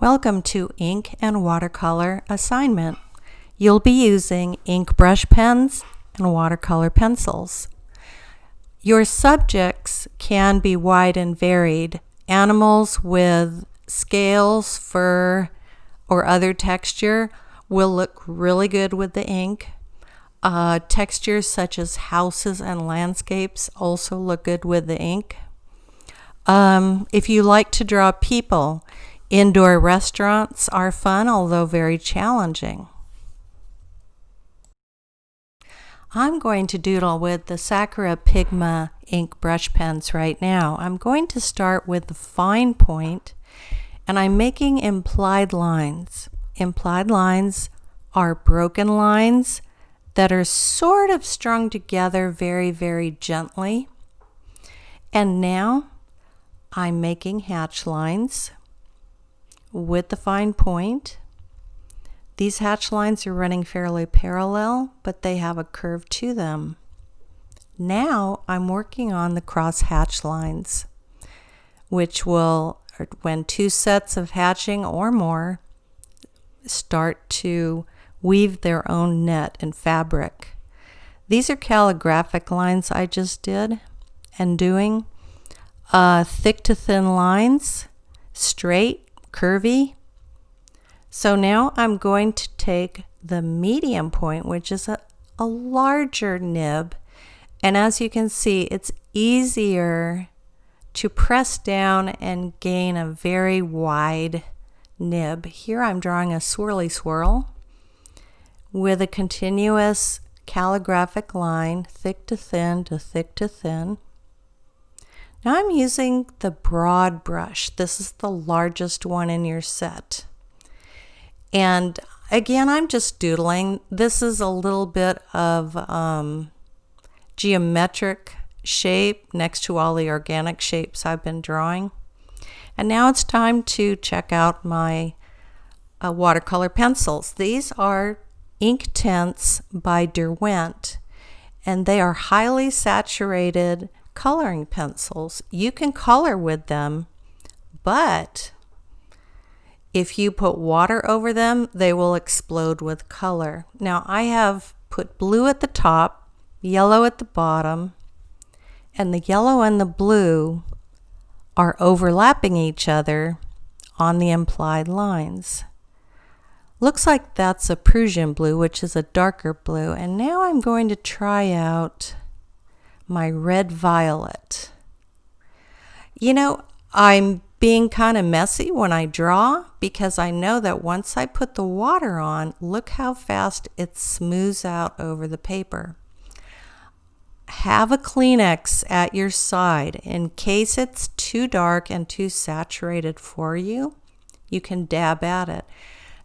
Welcome to Ink and Watercolor Assignment. You'll be using ink brush pens and watercolor pencils. Your subjects can be wide and varied. Animals with scales, fur, or other texture will look really good with the ink. Textures such as houses and landscapes also look good with the ink. If you like to draw people, indoor restaurants are fun, although very challenging. I'm going to doodle with the Sakura Pigma ink brush pens right now. I'm going to start with the fine point, and I'm making implied lines. Implied lines are broken lines that are sort of strung together very, very gently. And now I'm making hatch lines with the fine point. These hatch lines are running fairly parallel, but they have a curve to them. Now I'm working on the cross hatch lines, which will, when two sets of hatching or more start to weave their own net and fabric. These are calligraphic lines I just did and doing thick to thin lines, straight, curvy. So now I'm going to take the medium point, which is a larger nib, and as you can see, it's easier to press down and gain a very wide nib. Here I'm drawing a swirly swirl with a continuous calligraphic line, thick to thin to thick to thin. Now I'm using the broad brush. This is the largest one in your set. And again, I'm just doodling. This is a little bit of geometric shape next to all the organic shapes I've been drawing. And now it's time to check out my watercolor pencils. These are Ink Tints by Derwent, and they are highly saturated coloring pencils. You can color with them, but if you put water over them, they will explode with color. Now I have put blue at the top, yellow at the bottom, and the yellow and the blue are overlapping each other on the implied lines. Looks like that's a Prussian blue, which is a darker blue. And now I'm going to try out my red violet. You know, I'm being kind of messy when I draw because I know that once I put the water on, look how fast it smooths out over the paper. Have a Kleenex at your side in case it's too dark and too saturated for you. You can dab at it.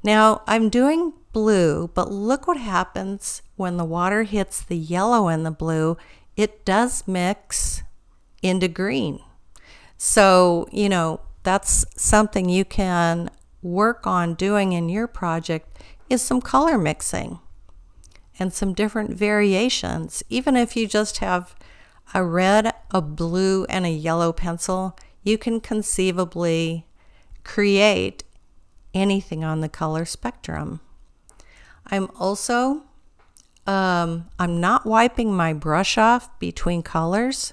Now I'm doing blue, but look what happens when the water hits the yellow and the blue. It does mix into green. So, you know, that's something you can work on doing in your project is some color mixing and some different variations. Even if you just have a red, a blue, and a yellow pencil, you can conceivably create anything on the color spectrum. I'm also I'm not wiping my brush off between colors.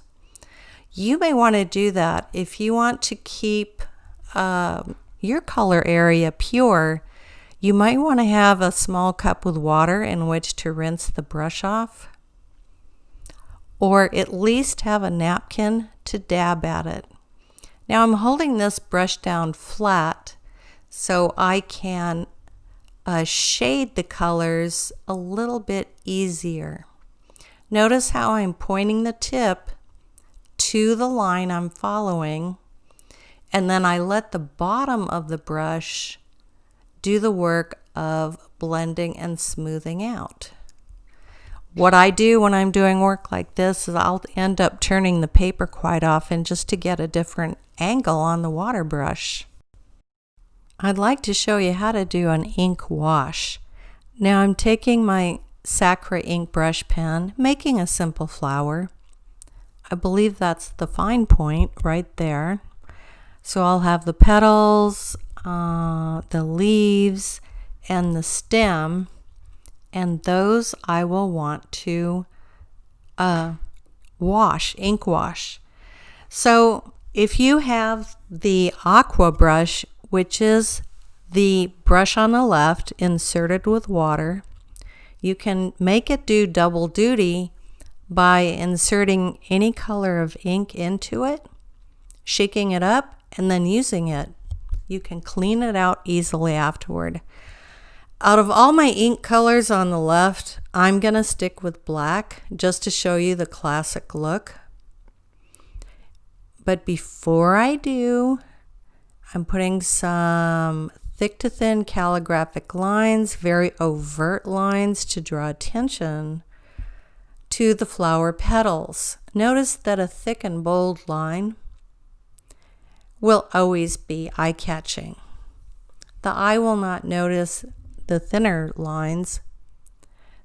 You may want to do that if you want to keep your color area pure. You might want to have a small cup with water in which to rinse the brush off, or at least have a napkin to dab at it. Now I'm holding this brush down flat so I can shade the colors a little bit easier. Notice how I'm pointing the tip to the line I'm following, and then I let the bottom of the brush do the work of blending and smoothing out. What I do when I'm doing work like this is I'll end up turning the paper quite often just to get a different angle on the water brush. I'd like to show you how to do an ink wash. Now I'm taking my Sakura ink brush pen, making a simple flower. I believe that's the fine point right there. So I'll have the petals, the leaves, and the stem, and those I will want to ink wash. So if you have the aqua brush, which is the brush on the left inserted with water, you can make it do double duty by inserting any color of ink into it, shaking it up, and then using it. You can clean it out easily afterward. Out of all my ink colors on the left, I'm going to stick with black just to show you the classic look. But before I do, I'm putting some thick to thin calligraphic lines, very overt lines to draw attention to the flower petals. Notice that a thick and bold line will always be eye-catching. The eye will not notice the thinner lines.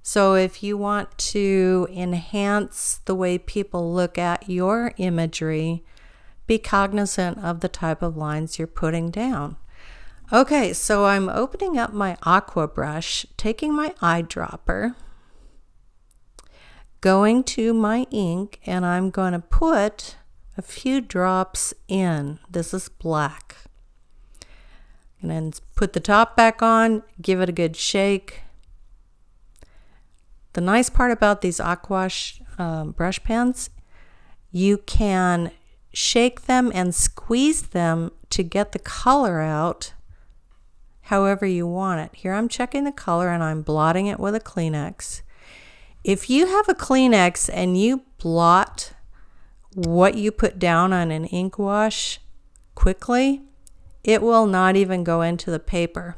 So if you want to enhance the way people look at your imagery, be cognizant of the type of lines you're putting down. Okay, so I'm opening up my aqua brush, taking my eyedropper, going to my ink, and I'm going to put a few drops in. This is black. And then put the top back on, give it a good shake. The nice part about these aqua brush pens, you can shake them and squeeze them to get the color out however you want it. Here I'm checking the color and I'm blotting it with a Kleenex. If you have a Kleenex and you blot what you put down on an ink wash quickly, it will not even go into the paper.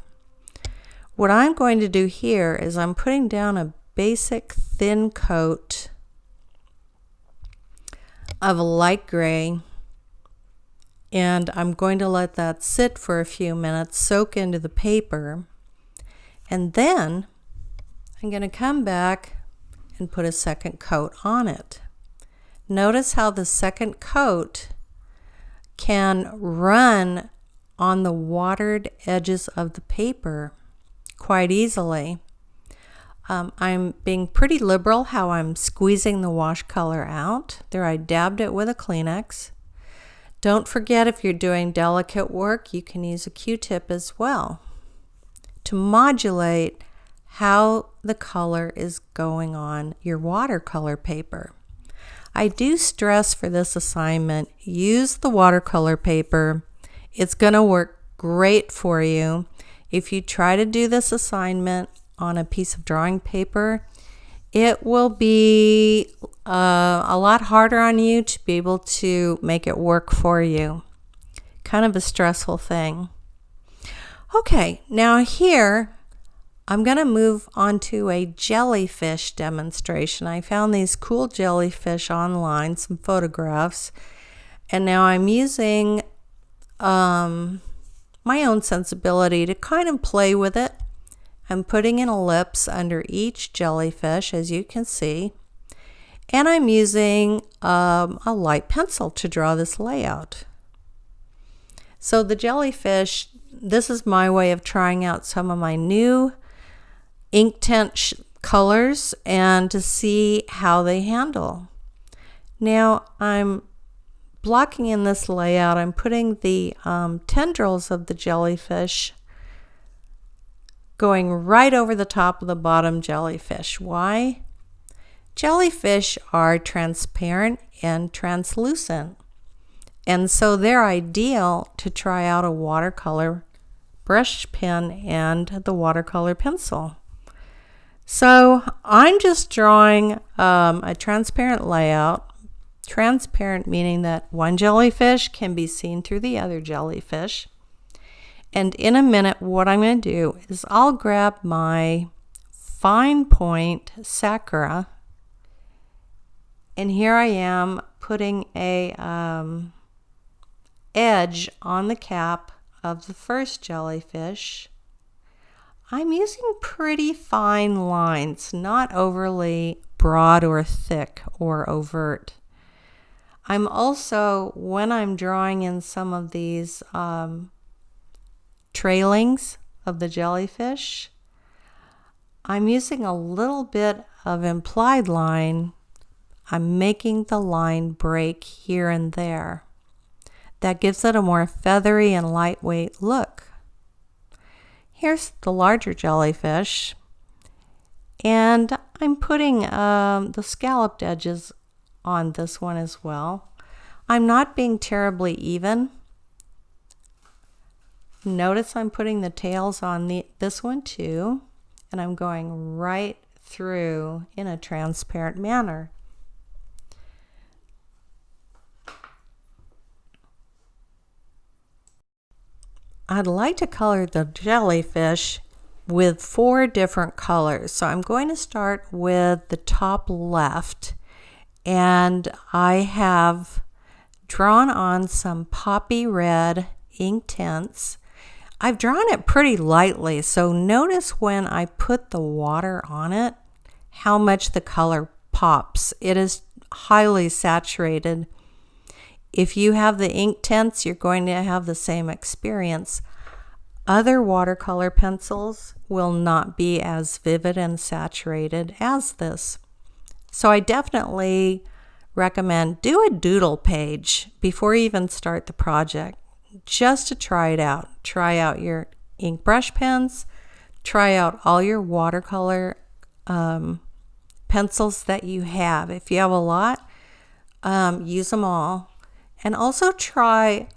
What I'm going to do here is I'm putting down a basic thin coat of a light gray, and I'm going to let that sit for a few minutes, soak into the paper, and then I'm going to come back and put a second coat on it. Notice how the second coat can run on the watered edges of the paper quite easily. I'm being pretty liberal how I'm squeezing the wash color out. There I dabbed it with a Kleenex. Don't forget, if you're doing delicate work, you can use a Q-tip as well to modulate how the color is going on your watercolor paper. I do stress for this assignment, use the watercolor paper. It's going to work great for you. If you try to do this assignment on a piece of drawing paper, it will be a lot harder on you to be able to make it work for you. Kind of a stressful thing. Okay, now here I'm going to move on to a jellyfish demonstration. I found these cool jellyfish online, some photographs, and now I'm using my own sensibility to kind of play with it. I'm putting an ellipse under each jellyfish, as you can see, and I'm using a light pencil to draw this layout. So the jellyfish, this is my way of trying out some of my new ink tint colors and to see how they handle. Now I'm blocking in this layout. I'm putting the tendrils of the jellyfish going right over the top of the bottom jellyfish. Why? Jellyfish are transparent and translucent, and so they're ideal to try out a watercolor brush pen and the watercolor pencil. So I'm just drawing a transparent layout. Transparent meaning that one jellyfish can be seen through the other jellyfish. And in a minute, what I'm going to do is I'll grab my fine point Sakura, and here I am putting a edge on the cap of the first jellyfish. I'm using pretty fine lines, not overly broad or thick or overt. I'm also, when I'm drawing in some of these trailings of the jellyfish. I'm using a little bit of implied line. I'm making the line break here and there. That gives it a more feathery and lightweight look. Here's the larger jellyfish, and I'm putting the scalloped edges on this one as well. I'm not being terribly even. Notice I'm putting the tails on this one too, and I'm going right through in a transparent manner. I'd like to color the jellyfish with 4 different colors. So I'm going to start with the top left, and I have drawn on some poppy red ink tints. I've drawn it pretty lightly, so notice when I put the water on it, how much the color pops. It is highly saturated. If you have the ink tints, you're going to have the same experience. Other watercolor pencils will not be as vivid and saturated as this. So I definitely recommend do a doodle page before you even start the project, just to try it out. Try out your ink brush pens, try out all your watercolor pencils that you have. If you have a lot, use them all. And also try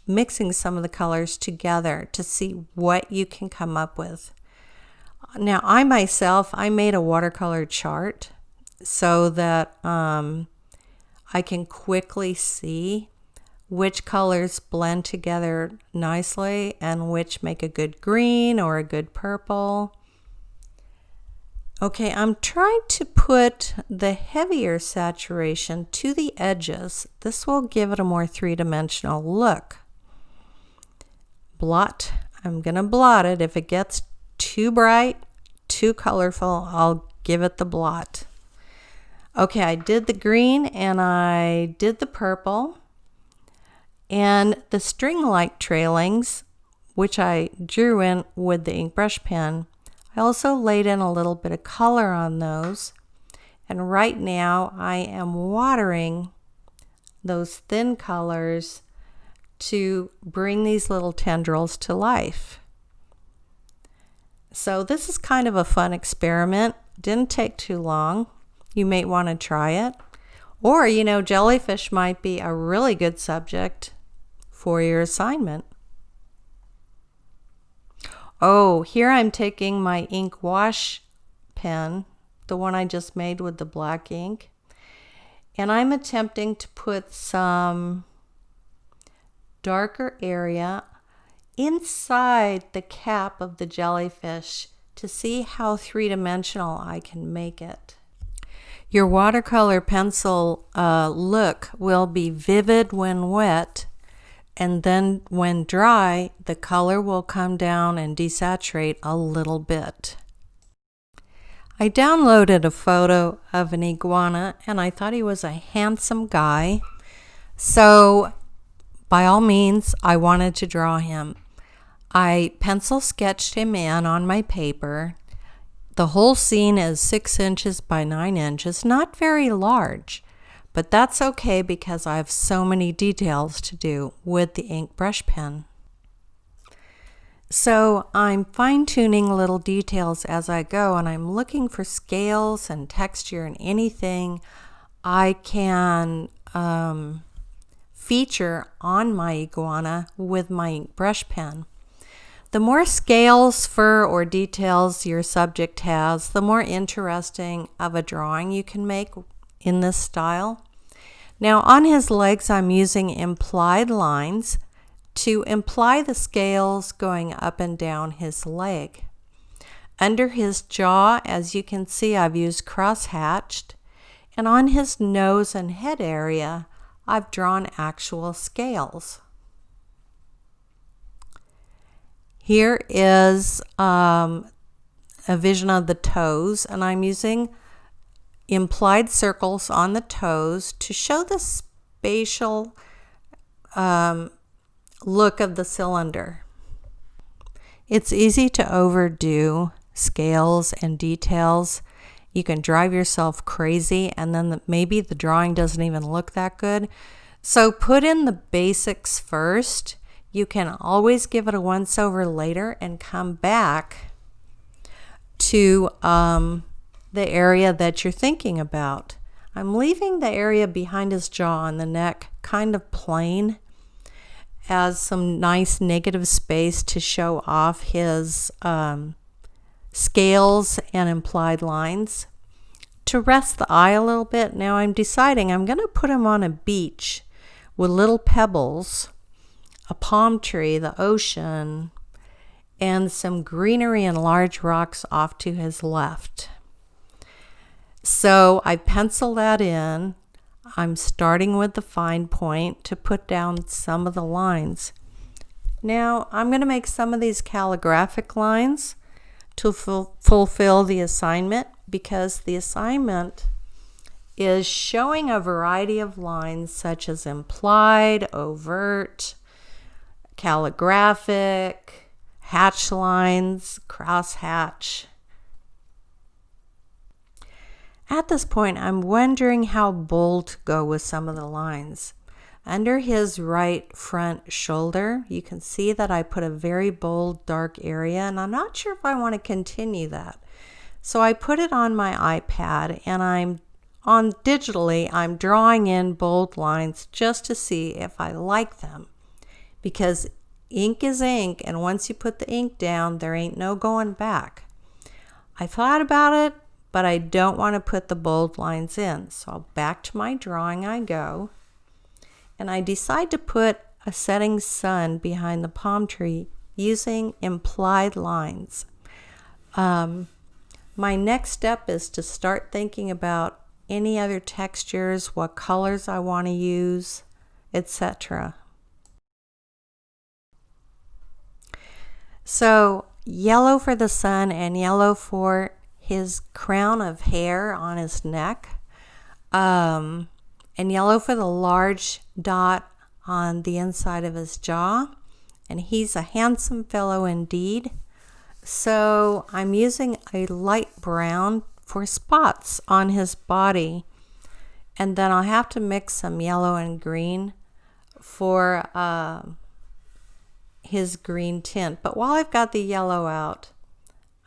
mixing some of the colors together to see what you can come up with. Now, I made a watercolor chart so that I can quickly see which colors blend together nicely and which make a good green or a good purple. Okay, I'm trying to put the heavier saturation to the edges. This will give it a more three-dimensional look. Blot. I'm going to blot it. If it gets too bright, too colorful, I'll give it the blot. Okay, I did the green and I did the purple. And the string-like trailings, which I drew in with the ink brush pen, I also laid in a little bit of color on those, and right now I am watering those thin colors to bring these little tendrils to life. So this is kind of a fun experiment. Didn't take too long. You may want to try it. Or, jellyfish might be a really good subject for your assignment. Oh, here I'm taking my ink wash pen, the one I just made with the black ink, and I'm attempting to put some darker area inside the cap of the jellyfish to see how three-dimensional I can make it. Your watercolor pencil look will be vivid when wet, and then when dry, the color will come down and desaturate a little bit. I downloaded a photo of an iguana and I thought he was a handsome guy. So by all means, I wanted to draw him. I pencil sketched him in on my paper. The whole scene is 6 inches by 9 inches, not very large. But that's okay because I have so many details to do with the ink brush pen. So I'm fine-tuning little details as I go, and I'm looking for scales and texture and anything I can feature on my iguana with my ink brush pen. The more scales, fur, or details your subject has, the more interesting of a drawing you can make in this style. Now on his legs, I'm using implied lines to imply the scales going up and down his leg. Under his jaw, as you can see, I've used cross-hatched, and on his nose and head area, I've drawn actual scales. Here is a vision of the toes, and I'm using implied circles on the toes to show the spatial look of the cylinder. It's easy to overdo scales and details. You can drive yourself crazy, and then maybe the drawing doesn't even look that good. So put in the basics first. You can always give it a once over later and come back to the area that you're thinking about. I'm leaving the area behind his jaw and the neck kind of plain as some nice negative space to show off his scales and implied lines. To rest the eye a little bit, now I'm deciding I'm going to put him on a beach with little pebbles, a palm tree, the ocean, and some greenery and large rocks off to his left. So I pencil that in. I'm starting with the fine point to put down some of the lines. Now I'm going to make some of these calligraphic lines to fulfill the assignment, because the assignment is showing a variety of lines such as implied, overt, calligraphic, hatch lines, cross hatch. At this point, I'm wondering how bold to go with some of the lines. Under his right front shoulder, you can see that I put a very bold dark area, and I'm not sure if I want to continue that. So I put it on my iPad, and I'm drawing in bold lines just to see if I like them. Because ink is ink, and once you put the ink down, there ain't no going back. I thought about it, but I don't want to put the bold lines in. So back to my drawing I go, and I decide to put a setting sun behind the palm tree using implied lines. My next step is to start thinking about any other textures, what colors I want to use, etc. So yellow for the sun and yellow for his crown of hair on his neck, and yellow for the large dot on the inside of his jaw. And he's a handsome fellow indeed. So I'm using a light brown for spots on his body, and then I'll have to mix some yellow and green for his green tint. But while I've got the yellow out,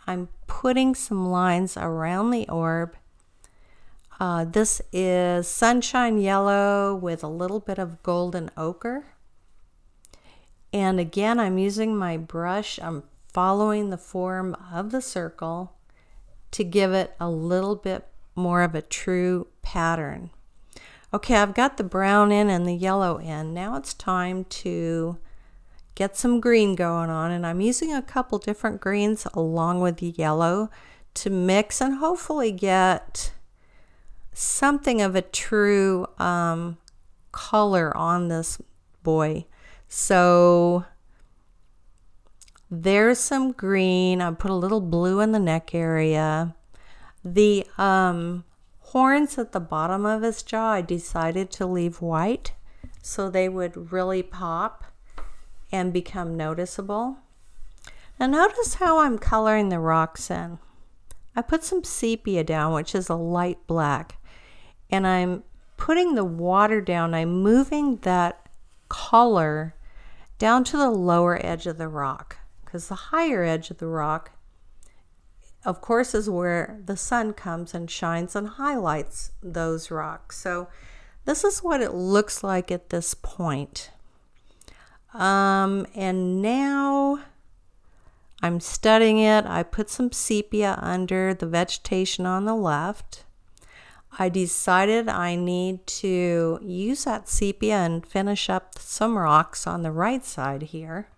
I'm putting some lines around the orb. This is sunshine yellow with a little bit of golden ochre. And again, I'm using my brush. I'm following the form of the circle to give it a little bit more of a true pattern. Okay, I've got the brown in and the yellow in. Now it's time to get some green going on, and I'm using a couple different greens along with the yellow to mix and hopefully get something of a true color on this boy. So there's some green. I put a little blue in the neck area. The horns at the bottom of his jaw, I decided to leave white so they would really pop and become noticeable. Now notice how I'm coloring the rocks in. I put some sepia down, which is a light black, and I'm putting the water down. I'm moving that color down to the lower edge of the rock, because the higher edge of the rock, of course, is where the sun comes and shines and highlights those rocks. So this is what it looks like at this point. And now I'm studying it. I put some sepia under the vegetation on the left. I decided I need to use that sepia and finish up some rocks on the right side here.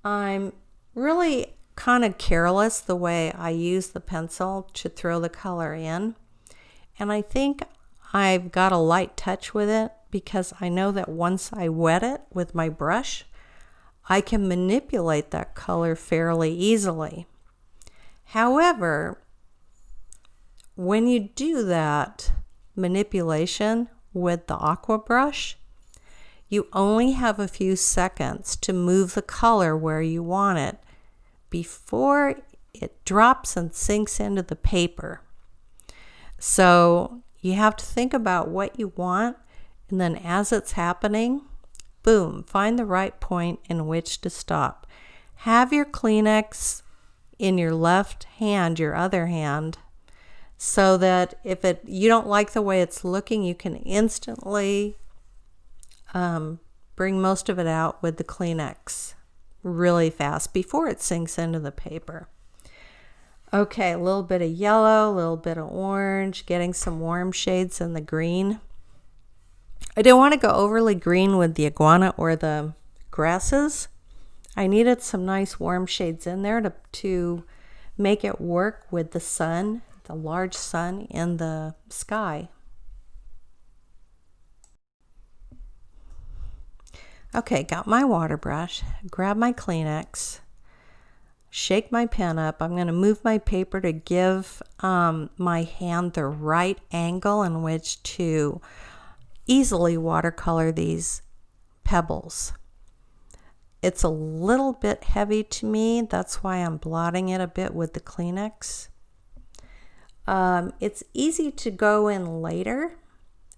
I'm really kind of careless the way I use the pencil to throw the color in. And I think I've got a light touch with it because I know that once I wet it with my brush, I can manipulate that color fairly easily. However, when you do that manipulation with the aqua brush, you only have a few seconds to move the color where you want it before it drops and sinks into the paper. So you have to think about what you want, and then as it's happening, boom, find the right point in which to stop. Have your Kleenex in your left hand, your other hand, so that if you don't like the way it's looking, you can instantly bring most of it out with the Kleenex really fast before it sinks into the paper. Okay, a little bit of yellow, a little bit of orange, getting some warm shades in the green. I didn't want to go overly green with the iguana or the grasses. I needed some nice warm shades in there to make it work with the sun, the large sun in the sky. Okay, got my water brush, grab my Kleenex, shake my pen up. I'm going to move my paper to give my hand the right angle in which to easily watercolor these pebbles. It's a little bit heavy to me. That's why I'm blotting it a bit with the Kleenex. It's easy to go in later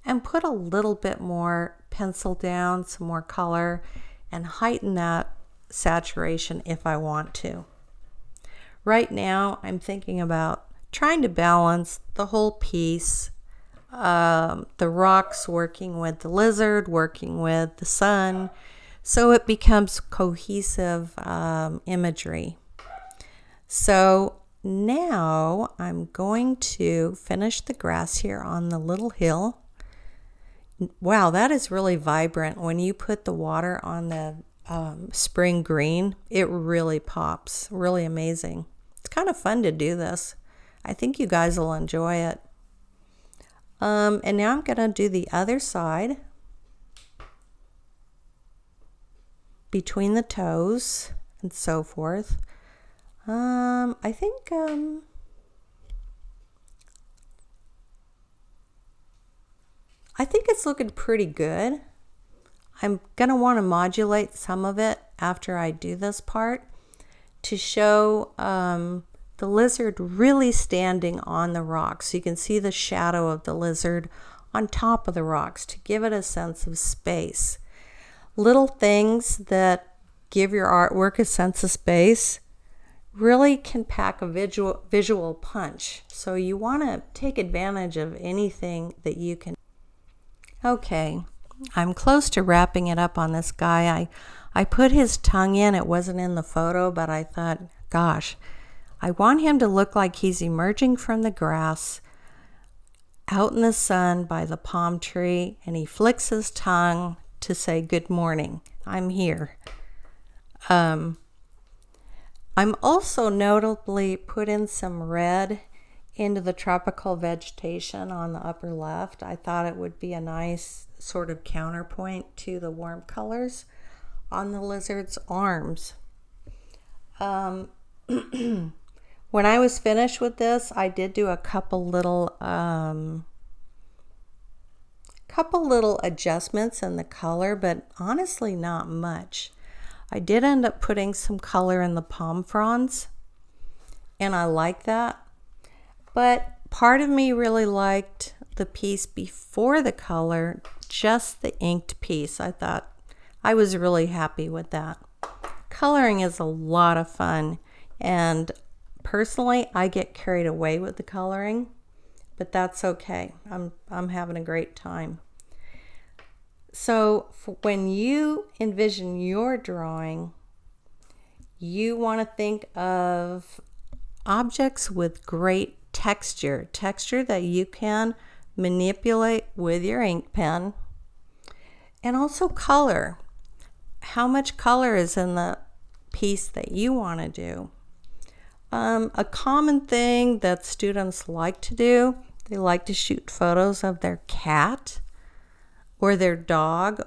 and put a little bit more pencil down, some more color, and heighten that saturation if I want to. Right now, I'm thinking about trying to balance the whole piece. The rocks working with the lizard, working with the sun, so it becomes cohesive imagery. So now I'm going to finish the grass here on the little hill. Wow, that is really vibrant. When you put the water on the spring green, it really pops. Really amazing. It's kind of fun to do this. I think you guys will enjoy it. And now I'm going to do the other side between the toes and so forth. I think it's looking pretty good. I'm going to want to modulate some of it after I do this part to show the lizard really standing on the rocks. So you can see the shadow of the lizard on top of the rocks to give it a sense of space. Little things that give your artwork a sense of space really can pack a visual punch. So you want to take advantage of anything that you can. Okay, I'm close to wrapping it up on this guy. I put his tongue in. It wasn't in the photo, but I thought, gosh, I want him to look like he's emerging from the grass out in the sun by the palm tree, and he flicks his tongue to say, good morning, I'm here. I'm also notably put in some red into the tropical vegetation on the upper left. I thought it would be a nice sort of counterpoint to the warm colors on the lizard's arms. When I was finished with this, I did do a couple little adjustments in the color, but honestly not much. I did end up putting some color in the palm fronds, and I like that. But part of me really liked the piece before the color, just the inked piece. I thought I was really happy with that. Coloring is a lot of fun, and personally, I get carried away with the coloring, but that's okay. I'm having a great time. So when you envision your drawing, you want to think of objects with great texture that you can manipulate with your ink pen, and also color. How much color is in the piece that you want to do? A common thing that students like to do, they like to shoot photos of their cat or their dog.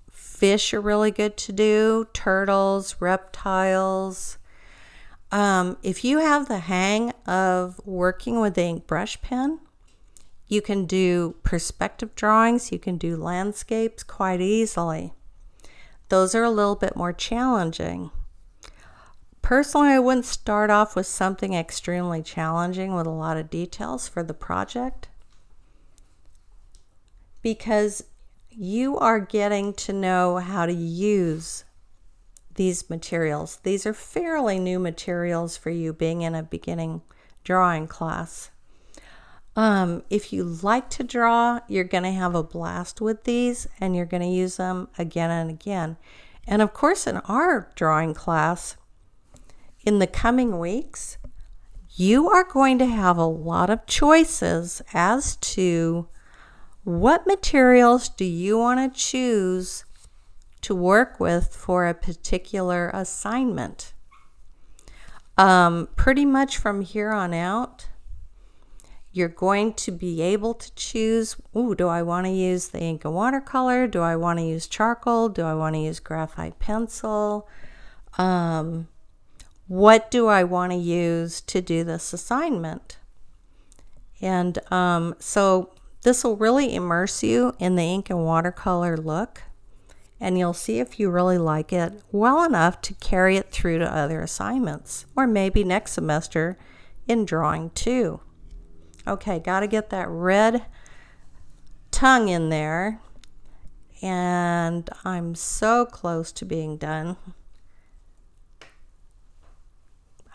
Fish are really good to do, turtles, reptiles. If you have the hang of working with the ink brush pen, you can do perspective drawings, you can do landscapes quite easily. Those are a little bit more challenging. Personally, I wouldn't start off with something extremely challenging with a lot of details for the project, because you are getting to know how to use these materials. These are fairly new materials for you being in a beginning drawing class. If you like to draw, you're going to have a blast with these, and you're going to use them again and again. And of course, in our drawing class, in the coming weeks, you are going to have a lot of choices as to what materials do you want to choose to work with for a particular assignment. Pretty much from here on out, you're going to be able to choose, do I want to use the ink and watercolor? Do I want to use charcoal? Do I want to use graphite pencil? What do I want to use to do this assignment? And so this will really immerse you in the ink and watercolor look, and you'll see if you really like it well enough to carry it through to other assignments, or maybe next semester in drawing too. Okay, got to get that red tongue in there, and I'm so close to being done.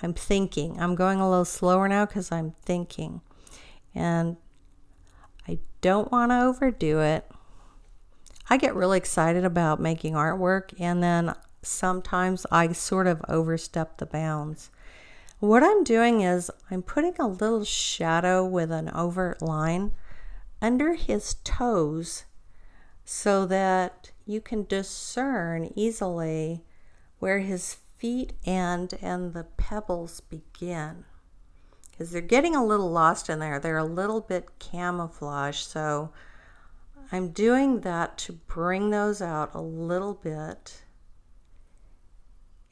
I'm thinking. I'm going a little slower now because I'm thinking, and I don't want to overdo it. I get really excited about making artwork, and then sometimes I sort of overstep the bounds. What I'm doing is I'm putting a little shadow with an overt line under his toes so that you can discern easily where his feet end and the pebbles begin, because they're getting a little lost in there. They're a little bit camouflaged, so I'm doing that to bring those out a little bit.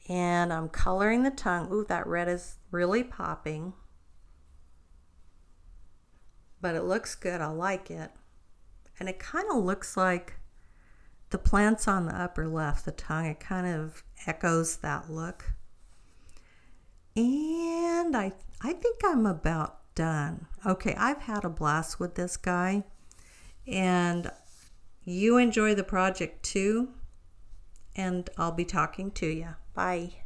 And I'm coloring the tongue. Ooh, that red is really popping, but it looks good. I like it. And it kind of looks like the plants on the upper left, the tongue. It kind of echoes that look. And I think I'm about done. Okay, I've had a blast with this guy, and you enjoy the project too, and I'll be talking to you. Bye.